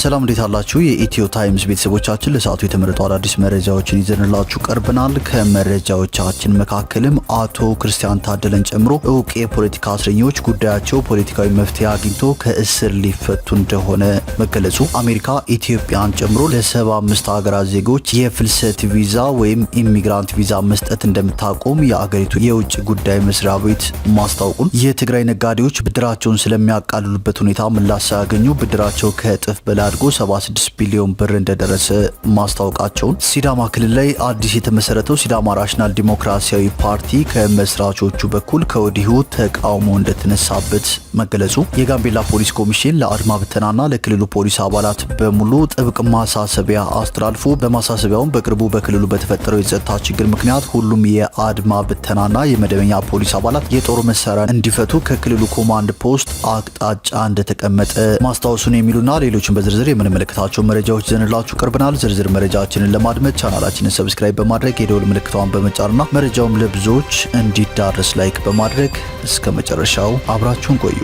ሰላም እንዴት አላችሁ? የኢትዮ ታይምስ ቤተሰቦቻችን ለሰዓቱ የተመረጡ አዳዲስ መረጃዎችን ይዘንላችሁ ቀርበናል። ከመረጃዎቻችን መካከልም አቶ ክርስቲያን ታደለን ጨምሮ እውቅ የፖለቲካ እስረኞች ጉዳያቸው ፖለቲካዊ መፍትሄ አግኝቶ ከእስር ሊፈቱ እንደሆነ መገለጹ፣ አሜሪካ ኢትዮጵያን ጨምሮ ለ75 ሀገራት ዜጎች የፍልሰት ቪዛ ወይም ኢሚግራንት ቪዛ መስጠት እንደምታቆም የአገሪቱ የውጭ ጉዳይ መስሪያ ቤት ማስታወቁን፣ የትግራይ ነጋዴዎች ብድራቸውን ስለሚያቃልሉበት ሁኔታ ምላሽ ሳያገኙ ብድራቸው ከእጥፍ በላይ አድጎ 76 ቢሊዮን ብር እንደደረሰ ማስታወቃቸውን፣ ሲዳማ ክልል ላይ አዲስ የተመሰረተው ሲዳማ ናሽናል ዲሞክራሲያዊ ፓርቲ ከመስራቾቹ በኩል ከወዲሁ ተቃውሞ እንደተነሳበት መገለጹ፣ የጋምቤላ ፖሊስ ኮሚሽን ለአድማ ብተናና ለክልሉ ፖሊስ አባላት በሙሉ ጥብቅ ማሳሰቢያ አስተላልፎ በማሳሰቢያውም በቅርቡ በክልሉ በተፈጠረው የጸጥታ ችግር ምክንያት ሁሉም የአድማ ብተናና የመደበኛ ፖሊስ አባላት የጦር መሳሪያ እንዲፈቱ ከክልሉ ኮማንድ ፖስት አቅጣጫ እንደተቀመጠ ማስታወሱን የሚሉና ሌሎችን በዝርዝር የምንመለከታቸው መረጃዎች ይዘንላችሁ ቀርበናል። ዝርዝር መረጃችንን ለማድመጥ ቻናላችንን ሰብስክራይብ በማድረግ የደወል ምልክቷን በመጫንና መረጃውም ለብዙዎች እንዲዳረስ ላይክ በማድረግ እስከ መጨረሻው አብራችሁን ቆዩ።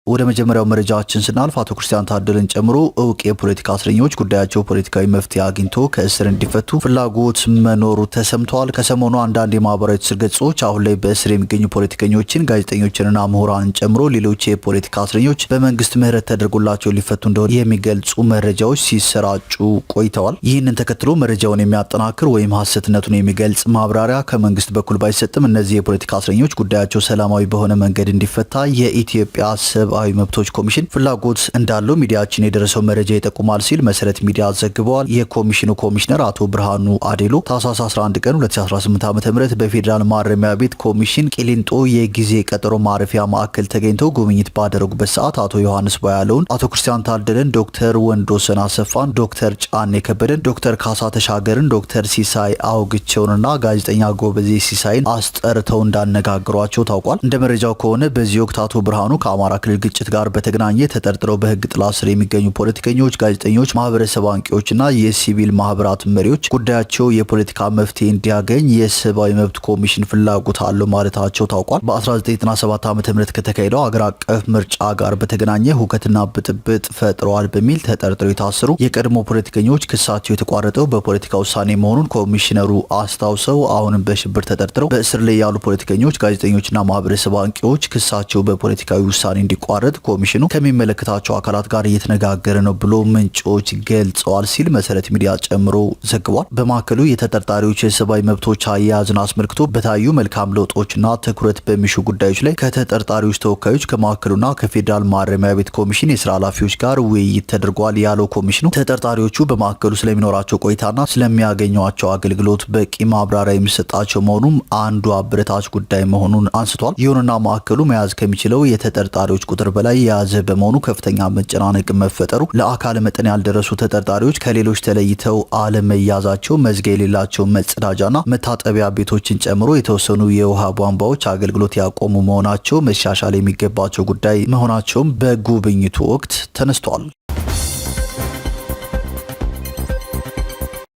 ወደ መጀመሪያው መረጃችን ስናልፍ አቶ ክርስቲያን ታደለን ጨምሮ እውቅ የፖለቲካ እስረኞች ጉዳያቸው ፖለቲካዊ መፍትሄ አግኝቶ ከእስር እንዲፈቱ ፍላጎት መኖሩ ተሰምተዋል። ከሰሞኑ አንዳንድ የማህበራዊ ትስስር ገጾች አሁን ላይ በእስር የሚገኙ ፖለቲከኞችን፣ ጋዜጠኞችንና ምሁራንን ጨምሮ ሌሎች የፖለቲካ እስረኞች በመንግስት ምህረት ተደርጎላቸው ሊፈቱ እንደሆነ የሚገልጹ መረጃዎች ሲሰራጩ ቆይተዋል። ይህንን ተከትሎ መረጃውን የሚያጠናክር ወይም ሐሰትነቱን የሚገልጽ ማብራሪያ ከመንግስት በኩል ባይሰጥም እነዚህ የፖለቲካ እስረኞች ጉዳያቸው ሰላማዊ በሆነ መንገድ እንዲፈታ የኢትዮጵያ ሰብአዊ መብቶች ኮሚሽን ፍላጎት እንዳለው ሚዲያችን የደረሰው መረጃ ይጠቁማል ሲል መሰረት ሚዲያ ዘግበዋል። የኮሚሽኑ ኮሚሽነር አቶ ብርሃኑ አዴሎ ታህሳስ 11 ቀን 2018 ዓ.ም በፌዴራል ማረሚያ ቤት ኮሚሽን ቂሊንጦ የጊዜ ቀጠሮ ማረፊያ ማዕከል ተገኝተው ጉብኝት ባደረጉበት ሰዓት አቶ ዮሐንስ ባያለውን፣ አቶ ክርስቲያን ታደለን፣ ዶክተር ወንዶሰን አሰፋን፣ ዶክተር ጫኔ ከበደን፣ ዶክተር ካሳ ተሻገርን፣ ዶክተር ሲሳይ አውግቸውንና ጋዜጠኛ ጎበዜ ሲሳይን አስጠርተው እንዳነጋግሯቸው ታውቋል። እንደ መረጃው ከሆነ በዚህ ወቅት አቶ ብርሃኑ ከአማራ ክልል ግጭት ጋር በተገናኘ ተጠርጥረው በህግ ጥላ ስር የሚገኙ ፖለቲከኞች፣ ጋዜጠኞች፣ ማህበረሰብ አንቂዎችና የሲቪል ማህበራት መሪዎች ጉዳያቸው የፖለቲካ መፍትሄ እንዲያገኝ የሰብአዊ መብት ኮሚሽን ፍላጎት አለው ማለታቸው ታውቋል። በ1997 ዓ.ም ከተካሄደው አገር አቀፍ ምርጫ ጋር በተገናኘ ሁከትና ብጥብጥ ፈጥረዋል በሚል ተጠርጥረው የታሰሩ የቀድሞ ፖለቲከኞች ክሳቸው የተቋረጠው በፖለቲካ ውሳኔ መሆኑን ኮሚሽነሩ አስታውሰው አሁንም በሽብር ተጠርጥረው በእስር ላይ ያሉ ፖለቲከኞች፣ ጋዜጠኞችና ማህበረሰብ አንቂዎች ክሳቸው በፖለቲካዊ ውሳኔ እንዲቋረጥ ኮሚሽኑ ከሚመለከታቸው አካላት ጋር እየተነጋገረ ነው ብሎ ምንጮች ገልጸዋል ሲል መሰረት ሚዲያ ጨምሮ ዘግቧል። በማዕከሉ የተጠርጣሪዎች የሰብአዊ መብቶች አያያዝን አስመልክቶ በታዩ መልካም ለውጦችና ትኩረት በሚሹ ጉዳዮች ላይ ከተጠርጣሪዎች ተወካዮች ከማዕከሉና ከፌዴራል ማረሚያ ቤት ኮሚሽን የስራ ኃላፊዎች ጋር ውይይት ተደርጓል ያለው ኮሚሽኑ ተጠርጣሪዎቹ በማዕከሉ ስለሚኖራቸው ቆይታና ስለሚያገኟቸው አገልግሎት በቂ ማብራሪያ የሚሰጣቸው መሆኑም አንዱ አበረታች ጉዳይ መሆኑን አንስቷል። ይሁንና ማዕከሉ መያዝ ከሚችለው የተጠርጣሪዎች ቁጥር በላይ የያዘ በመሆኑ ከፍተኛ መጨናነቅ መፈጠሩ፣ ለአካል መጠን ያልደረሱ ተጠርጣሪዎች ከሌሎች ተለይተው አለመያዛቸው፣ መዝጊያ የሌላቸው መጸዳጃና መታጠቢያ ቤቶችን ጨምሮ የተወሰኑ የውሃ ቧንቧዎች አገልግሎት ያቆሙ መሆናቸው መሻሻል የሚገባቸው ጉዳይ መሆናቸውም በጉብኝቱ ወቅት ተነስቷል።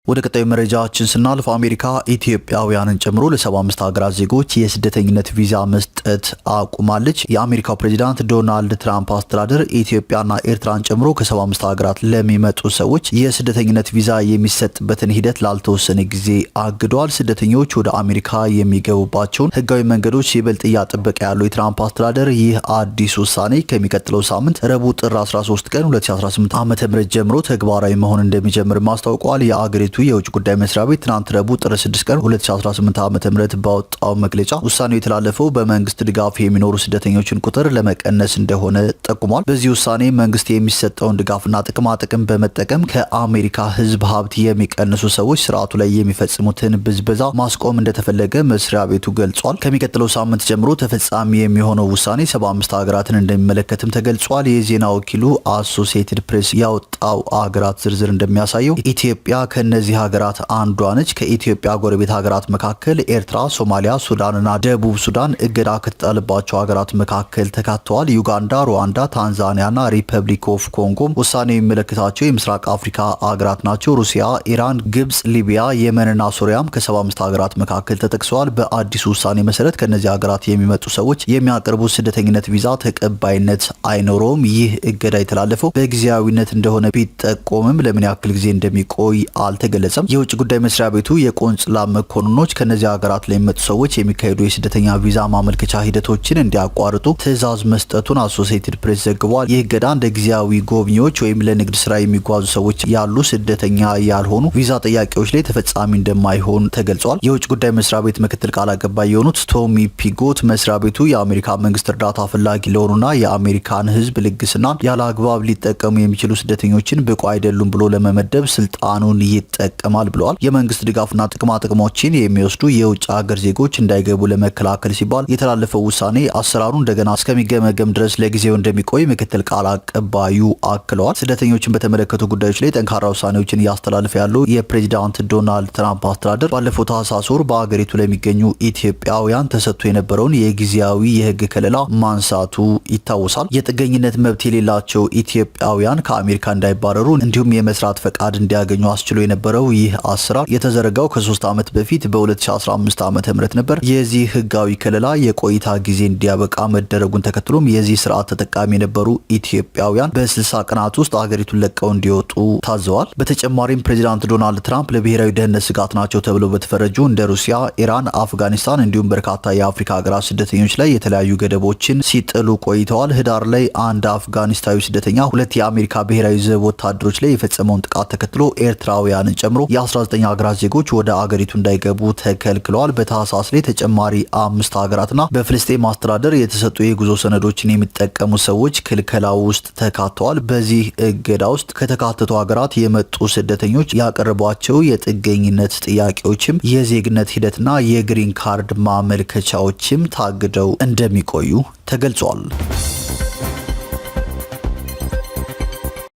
ወደ ቀጣዩ መረጃችን ስናልፍ አሜሪካ ኢትዮጵያውያንን ጨምሮ ለ75 ሀገራት ዜጎች የስደተኝነት ቪዛ መስጠት አቁማለች። የአሜሪካው ፕሬዚዳንት ዶናልድ ትራምፕ አስተዳደር ኢትዮጵያና ኤርትራን ጨምሮ ከ75 ሀገራት ለሚመጡ ሰዎች የስደተኝነት ቪዛ የሚሰጥበትን ሂደት ላልተወሰነ ጊዜ አግዷል። ስደተኞች ወደ አሜሪካ የሚገቡባቸውን ህጋዊ መንገዶች ይበልጥ እያጠበቀ ያለው የትራምፕ አስተዳደር ይህ አዲስ ውሳኔ ከሚቀጥለው ሳምንት ረቡዕ ጥር 13 ቀን 2018 ዓ.ም ጀምሮ ተግባራዊ መሆን እንደሚጀምር ማስታወቋል። የአገሪቱ የውጭ ጉዳይ መስሪያ ቤት ትናንት ረቡዕ ጥር 6 ቀን 2018 ዓ.ም ባወጣው መግለጫ ውሳኔው የተላለፈው በመንግስት ድጋፍ የሚኖሩ ስደተኞችን ቁጥር ለመቀነስ እንደሆነ ጠቁሟል። በዚህ ውሳኔ መንግስት የሚሰጠውን ድጋፍና ጥቅማ ጥቅም በመጠቀም ከአሜሪካ ህዝብ ሀብት የሚቀንሱ ሰዎች ስርዓቱ ላይ የሚፈጽሙትን ብዝበዛ ማስቆም እንደተፈለገ መስሪያ ቤቱ ገልጿል። ከሚቀጥለው ሳምንት ጀምሮ ተፈጻሚ የሚሆነው ውሳኔ 75 ሀገራትን እንደሚመለከትም ተገልጿል። የዜና ወኪሉ አሶሲኤትድ ፕሬስ ያወጣው አገራት ዝርዝር እንደሚያሳየው ኢትዮጵያ ከነዚህ ከነዚህ ሀገራት አንዷ ነች። ከኢትዮጵያ ጎረቤት ሀገራት መካከል ኤርትራ፣ ሶማሊያ፣ ሱዳንና ደቡብ ሱዳን እገዳ ከተጣለባቸው ሀገራት መካከል ተካተዋል። ዩጋንዳ፣ ሩዋንዳ፣ ታንዛኒያና ሪፐብሊክ ኦፍ ኮንጎም ውሳኔው የሚመለከታቸው የምስራቅ አፍሪካ ሀገራት ናቸው። ሩሲያ፣ ኢራን፣ ግብጽ፣ ሊቢያ፣ የመንና ሶሪያም ከ75 ሀገራት መካከል ተጠቅሰዋል። በአዲሱ ውሳኔ መሰረት ከነዚህ ሀገራት የሚመጡ ሰዎች የሚያቀርቡት ስደተኝነት ቪዛ ተቀባይነት አይኖረውም። ይህ እገዳ የተላለፈው በጊዜያዊነት እንደሆነ ቢጠቆምም ለምን ያክል ጊዜ እንደሚቆይ አልተገለጸም። የውጭ ጉዳይ መስሪያ ቤቱ የቆንጽላ መኮንኖች ከነዚህ ሀገራት ላይ የሚመጡ ሰዎች የሚካሄዱ የስደተኛ ቪዛ ማመልከቻ ሂደቶችን እንዲያቋርጡ ትዕዛዝ መስጠቱን አሶሲኤትድ ፕሬስ ዘግቧል። ይህ እገዳ እንደ ጊዜያዊ ጎብኚዎች ወይም ለንግድ ስራ የሚጓዙ ሰዎች ያሉ ስደተኛ ያልሆኑ ቪዛ ጥያቄዎች ላይ ተፈጻሚ እንደማይሆን ተገልጿል። የውጭ ጉዳይ መስሪያ ቤት ምክትል ቃል አቀባይ የሆኑት ቶሚ ፒጎት መስሪያ ቤቱ የአሜሪካ መንግስት እርዳታ ፈላጊ ለሆኑና የአሜሪካን ሕዝብ ልግስናን ያለ አግባብ ሊጠቀሙ የሚችሉ ስደተኞችን ብቁ አይደሉም ብሎ ለመመደብ ስልጣኑን ይጠቀማል ብለዋል። የመንግስት ድጋፍና ጥቅማ ጥቅሞችን የሚወስዱ የውጭ ሀገር ዜጎች እንዳይገቡ ለመከላከል ሲባል የተላለፈው ውሳኔ አሰራሩ እንደገና እስከሚገመገም ድረስ ለጊዜው እንደሚቆይ ምክትል ቃል አቀባዩ አክለዋል። ስደተኞችን በተመለከቱ ጉዳዮች ላይ ጠንካራ ውሳኔዎችን እያስተላለፈ ያለው የፕሬዚዳንት ዶናልድ ትራምፕ አስተዳደር ባለፈው ታህሳስ ወር በአገሪቱ ለሚገኙ ኢትዮጵያውያን ተሰጥቶ የነበረውን የጊዜያዊ የህግ ከለላ ማንሳቱ ይታወሳል። የጥገኝነት መብት የሌላቸው ኢትዮጵያውያን ከአሜሪካ እንዳይባረሩ እንዲሁም የመስራት ፈቃድ እንዲያገኙ አስችሎ የነበረው ይህ አሰራር የተዘረጋው ከ3 ዓመት በፊት በ2015 ዓ.ም ነበር። የዚህ ህጋዊ ከለላ የቆይታ ጊዜ እንዲያበቃ መደረጉን ተከትሎም የዚህ ስርዓት ተጠቃሚ የነበሩ ኢትዮጵያውያን በ60 ቀናት ውስጥ አገሪቱን ለቀው እንዲወጡ ታዘዋል። በተጨማሪም ፕሬዚዳንት ዶናልድ ትራምፕ ለብሔራዊ ደህንነት ስጋት ናቸው ተብለው በተፈረጁ እንደ ሩሲያ፣ ኢራን፣ አፍጋኒስታን እንዲሁም በርካታ የአፍሪካ ሀገራት ስደተኞች ላይ የተለያዩ ገደቦችን ሲጥሉ ቆይተዋል። ህዳር ላይ አንድ አፍጋኒስታዊ ስደተኛ 2 የአሜሪካ ብሔራዊ ዘብ ወታደሮች ላይ የፈጸመውን ጥቃት ተከትሎ ኤርትራውያንን ጨምሮ የ19 ሀገራት ዜጎች ወደ አገሪቱ እንዳይገቡ ተከልክለዋል። በታህሳስ ላይ ተጨማሪ 5 ሀገራትና በፍልስጤም አስተዳደር የተሰጡ የጉዞ ሰነዶችን የሚጠቀሙ ሰዎች ክልከላ ውስጥ ተካተዋል። በዚህ እገዳ ውስጥ ከተካተቱ ሀገራት የመጡ ስደተኞች ያቀረቧቸው የጥገኝነት ጥያቄዎችም የዜግነት ሂደትና የግሪን ካርድ ማመልከቻዎችም ታግደው እንደሚቆዩ ተገልጿል።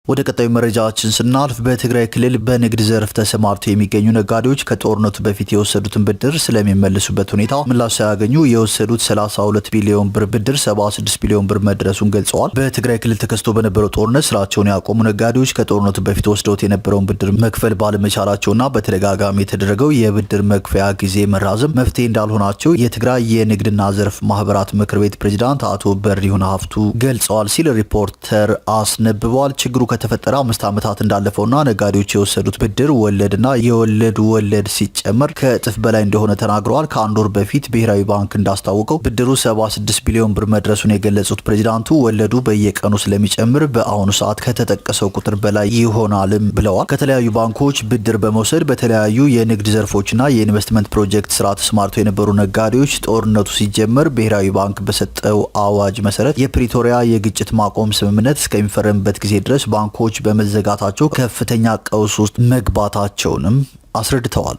ወደ ቀጣዩ መረጃችን ስናልፍ በትግራይ ክልል በንግድ ዘርፍ ተሰማርተው የሚገኙ ነጋዴዎች ከጦርነቱ በፊት የወሰዱትን ብድር ስለሚመልሱበት ሁኔታ ምላሽ ሳያገኙ የወሰዱት 32 ቢሊዮን ብር ብድር 76 ቢሊዮን ብር መድረሱን ገልጸዋል። በትግራይ ክልል ተከስቶ በነበረው ጦርነት ስራቸውን ያቆሙ ነጋዴዎች ከጦርነቱ በፊት ወስደውት የነበረውን ብድር መክፈል ባለመቻላቸውና በተደጋጋሚ የተደረገው የብድር መክፈያ ጊዜ መራዘም መፍትሄ እንዳልሆናቸው የትግራይ የንግድና ዘርፍ ማህበራት ምክር ቤት ፕሬዚዳንት አቶ በሪሁን ሀፍቱ ገልጸዋል ሲል ሪፖርተር አስነብቧል። ችግሩ ከተፈጠረ 5 ዓመታት እንዳለፈውና ነጋዴዎች የወሰዱት ብድር ወለድና የወለድ ወለድ ሲጨመር ከእጥፍ በላይ እንደሆነ ተናግረዋል። ከአንድ ወር በፊት ብሔራዊ ባንክ እንዳስታወቀው ብድሩ 76 ቢሊዮን ብር መድረሱን የገለጹት ፕሬዚዳንቱ ወለዱ በየቀኑ ስለሚጨምር በአሁኑ ሰዓት ከተጠቀሰው ቁጥር በላይ ይሆናልም ብለዋል። ከተለያዩ ባንኮች ብድር በመውሰድ በተለያዩ የንግድ ዘርፎችና የኢንቨስትመንት ፕሮጀክት ስራ ተሰማርተው የነበሩ ነጋዴዎች ጦርነቱ ሲጀመር ብሔራዊ ባንክ በሰጠው አዋጅ መሰረት የፕሪቶሪያ የግጭት ማቆም ስምምነት እስከሚፈረምበት ጊዜ ድረስ ባንኮች በመዘጋታቸው ከፍተኛ ቀውስ ውስጥ መግባታቸውንም አስረድተዋል።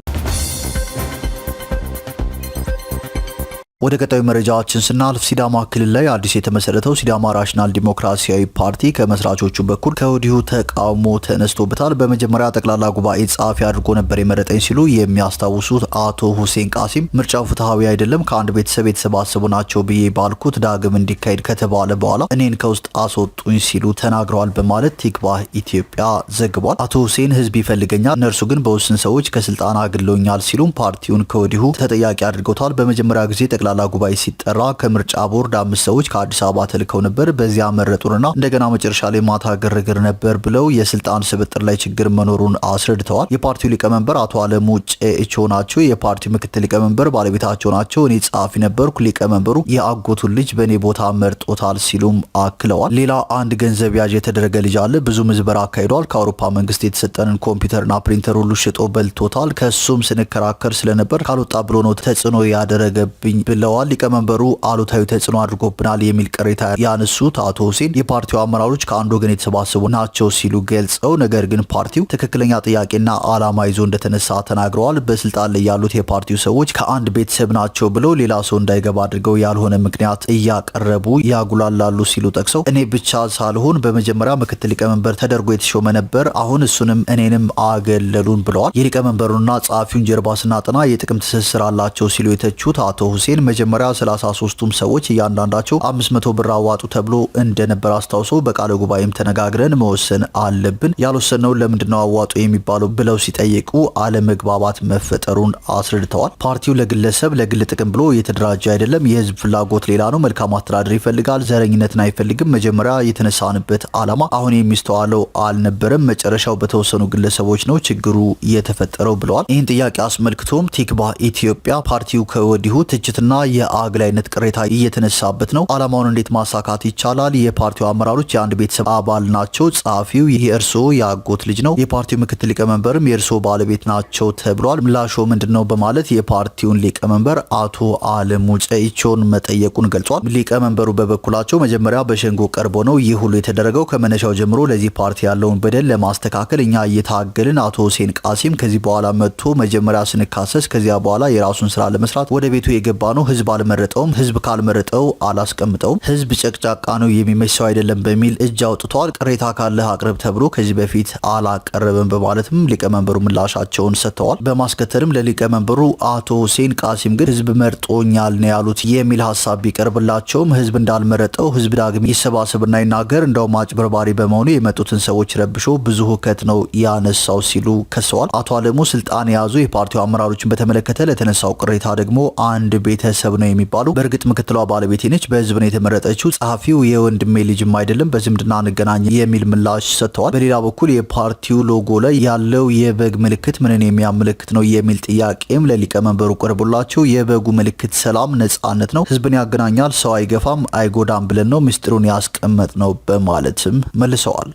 ወደ ቀጣዩ መረጃችን ስናልፍ ሲዳማ ክልል ላይ አዲስ የተመሰረተው ሲዳማ ናሽናል ዲሞክራሲያዊ ፓርቲ ከመስራቾቹ በኩል ከወዲሁ ተቃውሞ ተነስቶበታል። በመጀመሪያ ጠቅላላ ጉባኤ ጸሐፊ አድርጎ ነበር የመረጠኝ ሲሉ የሚያስታውሱት አቶ ሁሴን ቃሲም ምርጫው ፍትሐዊ አይደለም፣ ከአንድ ቤተሰብ የተሰባሰቡ ናቸው ብዬ ባልኩት ዳግም እንዲካሄድ ከተባለ በኋላ እኔን ከውስጥ አስወጡኝ ሲሉ ተናግረዋል በማለት ቲክቫህ ኢትዮጵያ ዘግቧል። አቶ ሁሴን ህዝብ ይፈልገኛል፣ እነርሱ ግን በውስን ሰዎች ከስልጣን አግለውኛል ሲሉም ፓርቲውን ከወዲሁ ተጠያቂ አድርገውታል። በመጀመሪያ ጊዜ ጠቅላላ ጉባኤ ሲጠራ ከምርጫ ቦርድ 5 ሰዎች ከአዲስ አበባ ተልከው ነበር። በዚያ መረጡንና እንደገና መጨረሻ ላይ ማታ ግርግር ነበር ብለው የስልጣን ስብጥር ላይ ችግር መኖሩን አስረድተዋል። የፓርቲው ሊቀመንበር አቶ አለሙ ጨኤቾ ናቸው። የፓርቲው ምክትል ሊቀመንበር ባለቤታቸው ናቸው። እኔ ጸሐፊ ነበርኩ። ሊቀመንበሩ የአጎቱን ልጅ በእኔ ቦታ መርጦታል ሲሉም አክለዋል። ሌላ አንድ ገንዘብ ያዥ የተደረገ ልጅ አለ። ብዙ ምዝበራ አካሂዷል። ከአውሮፓ መንግስት የተሰጠንን ኮምፒውተርና ፕሪንተር ሁሉ ሽጦ በልቶታል። ከሱም ስንከራከር ስለነበር ካልወጣ ብሎ ነው ተጽዕኖ ያደረገብኝ ብለዋል። ሊቀመንበሩ አሉታዊ ተጽዕኖ አድርጎብናል የሚል ቅሬታ ያነሱት አቶ ሁሴን የፓርቲው አመራሮች ከአንድ ወገን የተሰባሰቡ ናቸው ሲሉ ገልጸው ነገር ግን ፓርቲው ትክክለኛ ጥያቄና ዓላማ ይዞ እንደተነሳ ተናግረዋል። በስልጣን ላይ ያሉት የፓርቲው ሰዎች ከአንድ ቤተሰብ ናቸው ብለው ሌላ ሰው እንዳይገባ አድርገው ያልሆነ ምክንያት እያቀረቡ ያጉላላሉ ሲሉ ጠቅሰው እኔ ብቻ ሳልሆን በመጀመሪያ ምክትል ሊቀመንበር ተደርጎ የተሾመ ነበር፣ አሁን እሱንም እኔንም አገለሉን ብለዋል። የሊቀመንበሩና ጸሐፊውን ጀርባ ስናጠና የጥቅም ትስስር አላቸው ሲሉ የተቹት አቶ ሁሴን መጀመሪያ 33ቱም ሰዎች እያንዳንዳቸው 500 ብር አዋጡ ተብሎ እንደነበር አስታውሰው በቃለ ጉባኤም ተነጋግረን መወሰን አለብን፣ ያልወሰነው ለምንድነው አዋጡ የሚባለው ብለው ሲጠይቁ አለመግባባት መፈጠሩን አስረድተዋል። ፓርቲው ለግለሰብ ለግል ጥቅም ብሎ የተደራጀ አይደለም። የህዝብ ፍላጎት ሌላ ነው። መልካም አስተዳደር ይፈልጋል፣ ዘረኝነትን አይፈልግም። መጀመሪያ የተነሳንበት ዓላማ አሁን የሚስተዋለው አልነበረም። መጨረሻው በተወሰኑ ግለሰቦች ነው ችግሩ የተፈጠረው ብለዋል። ይህን ጥያቄ አስመልክቶም ቲክቫህ ኢትዮጵያ ፓርቲው ከወዲሁ ትችትና የአግላይነት ቅሬታ እየተነሳበት ነው። ዓላማውን እንዴት ማሳካት ይቻላል? የፓርቲው አመራሮች የአንድ ቤተሰብ አባል ናቸው። ጸሐፊው የእርስዎ የአጎት ልጅ ነው። የፓርቲው ምክትል ሊቀመንበርም የእርስዎ ባለቤት ናቸው ተብሏል። ምላሾ ምንድነው? በማለት የፓርቲውን ሊቀመንበር አቶ አለሙ ጨይቾን መጠየቁን ገልጿል። ሊቀመንበሩ በበኩላቸው መጀመሪያ በሸንጎ ቀርቦ ነው ይህ ሁሉ የተደረገው። ከመነሻው ጀምሮ ለዚህ ፓርቲ ያለውን በደል ለማስተካከል እኛ እየታገልን፣ አቶ ሁሴን ቃሲም ከዚህ በኋላ መጥቶ መጀመሪያ ስንካሰስ ከዚያ በኋላ የራሱን ስራ ለመስራት ወደ ቤቱ የገባ ነው። ህዝብ አልመረጠውም። ህዝብ ካልመረጠው አላስቀምጠውም። ህዝብ ጨቅጫቃ ነው የሚመሰው አይደለም በሚል እጅ አውጥቷል። ቅሬታ ካለህ አቅርብ ተብሎ ከዚህ በፊት አላቀረበም በማለትም ሊቀመንበሩ ምላሻቸውን ሰጥተዋል። በማስከተልም ለሊቀመንበሩ አቶ ሁሴን ቃሲም ግን ህዝብ መርጦኛል ነው ያሉት የሚል ሀሳብ ቢቀርብላቸውም ህዝብ እንዳልመረጠው ህዝብ ዳግም ይሰባሰብና ይናገር፣ እንደውም አጭበርባሪ በመሆኑ የመጡትን ሰዎች ረብሾ ብዙ ሁከት ነው ያነሳው ሲሉ ከሰዋል። አቶ አለሙ ስልጣን የያዙ የፓርቲው አመራሮችን በተመለከተ ለተነሳው ቅሬታ ደግሞ አንድ ቤተሰብ ነው የሚባሉ፣ በእርግጥ ምክትሏ ባለቤቴ ነች፣ በህዝብ ነው የተመረጠችው፣ ጸሐፊው የወንድሜ ልጅም አይደለም፣ በዝምድና እንገናኝ የሚል ምላሽ ሰጥተዋል። በሌላ በኩል የፓርቲው ሎጎ ላይ ያለው የበግ ምልክት ምንን የሚያመለክት ነው የሚል ጥያቄም ለሊቀመንበሩ ቀርቦላቸው የበጉ ምልክት ሰላም፣ ነጻነት ነው፣ ህዝብን ያገናኛል፣ ሰው አይገፋም፣ አይጎዳም ብለን ነው ምስጢሩን ያስቀመጥ ነው በማለትም መልሰዋል።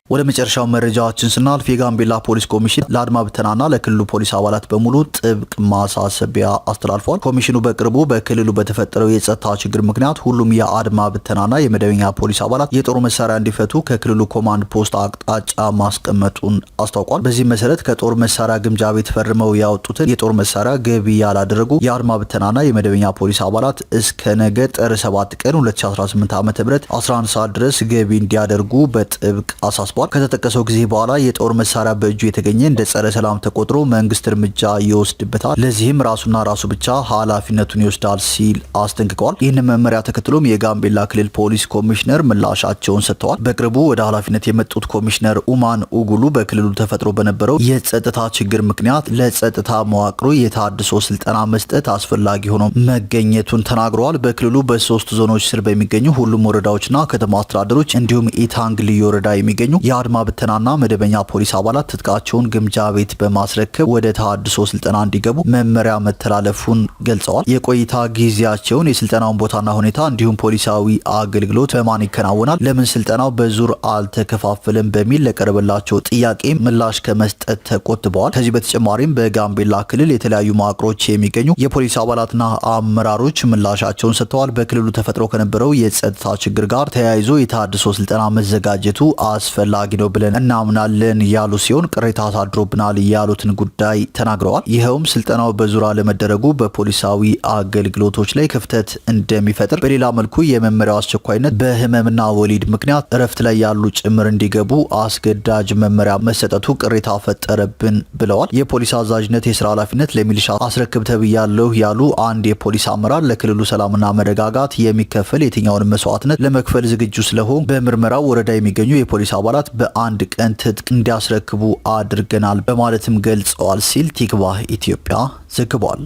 ወደ መጨረሻው መረጃዎችን ስናልፍ የጋምቤላ ፖሊስ ኮሚሽን ለአድማ ብተናና ለክልሉ ፖሊስ አባላት በሙሉ ጥብቅ ማሳሰቢያ አስተላልፏል። ኮሚሽኑ በቅርቡ በክልሉ በተፈጠረው የጸጥታ ችግር ምክንያት ሁሉም የአድማ ብተናና የመደበኛ ፖሊስ አባላት የጦር መሳሪያ እንዲፈቱ ከክልሉ ኮማንድ ፖስት አቅጣጫ ማስቀመጡን አስታውቋል። በዚህ መሰረት ከጦር መሳሪያ ግምጃ ቤት ፈርመው ያወጡትን የጦር መሳሪያ ገቢ ያላደረጉ የአድማ ብተናና የመደበኛ ፖሊስ አባላት እስከ ነገ ጥር 7 ቀን 2018 ዓ.ም 11 ሰዓት ድረስ ገቢ እንዲያደርጉ በጥብቅ አሳስቧል። ከተጠቀሰው ጊዜ በኋላ የጦር መሳሪያ በእጁ የተገኘ እንደ ጸረ ሰላም ተቆጥሮ መንግስት እርምጃ ይወስድበታል፣ ለዚህም ራሱና ራሱ ብቻ ኃላፊነቱን ይወስዳል ሲል አስጠንቅቀዋል። ይህንን መመሪያ ተከትሎም የጋምቤላ ክልል ፖሊስ ኮሚሽነር ምላሻቸውን ሰጥተዋል። በቅርቡ ወደ ኃላፊነት የመጡት ኮሚሽነር ኡማን ኡጉሉ በክልሉ ተፈጥሮ በነበረው የጸጥታ ችግር ምክንያት ለጸጥታ መዋቅሩ የታድሶ ስልጠና መስጠት አስፈላጊ ሆኖ መገኘቱን ተናግረዋል። በክልሉ በሶስት ዞኖች ስር በሚገኙ ሁሉም ወረዳዎችና ከተማ አስተዳደሮች እንዲሁም ኢታንግ ልዩ ወረዳ የሚገኙ የአድማ ብተናና መደበኛ ፖሊስ አባላት ትጥቃቸውን ግምጃ ቤት በማስረከብ ወደ ተሃድሶ ስልጠና እንዲገቡ መመሪያ መተላለፉን ገልጸዋል። የቆይታ ጊዜያቸውን፣ የስልጠናውን ቦታና ሁኔታ እንዲሁም ፖሊሳዊ አገልግሎት በማን ይከናወናል፣ ለምን ስልጠናው በዙር አልተከፋፈለም በሚል ለቀረበላቸው ጥያቄ ምላሽ ከመስጠት ተቆጥበዋል። ከዚህ በተጨማሪም በጋምቤላ ክልል የተለያዩ መዋቅሮች የሚገኙ የፖሊስ አባላትና አመራሮች ምላሻቸውን ሰጥተዋል። በክልሉ ተፈጥሮ ከነበረው የጸጥታ ችግር ጋር ተያይዞ የተሃድሶ ስልጠና መዘጋጀቱ አስፈላጊ ነው ብለን እናምናለን ያሉ ሲሆን ቅሬታ አሳድሮብናል ያሉትን ጉዳይ ተናግረዋል። ይኸውም ስልጠናው በዙሪያ ለመደረጉ በፖሊሳዊ አገልግሎቶች ላይ ክፍተት እንደሚፈጥር፣ በሌላ መልኩ የመመሪያው አስቸኳይነት በህመምና ወሊድ ምክንያት እረፍት ላይ ያሉ ጭምር እንዲገቡ አስገዳጅ መመሪያ መሰጠቱ ቅሬታ ፈጠረብን ብለዋል። የፖሊስ አዛዥነት የስራ ኃላፊነት ለሚሊሻ አስረክብ ተብያለሁ ያሉ አንድ የፖሊስ አመራር ለክልሉ ሰላምና መረጋጋት የሚከፈል የትኛውን መስዋዕትነት ለመክፈል ዝግጁ ስለሆን በምርመራው ወረዳ የሚገኙ የፖሊስ አባላት በአንድ ቀን ትጥቅ እንዲያስረክቡ አድርገናል በማለትም ገልጸዋል ሲል ቲክቫህ ኢትዮጵያ ዘግቧል።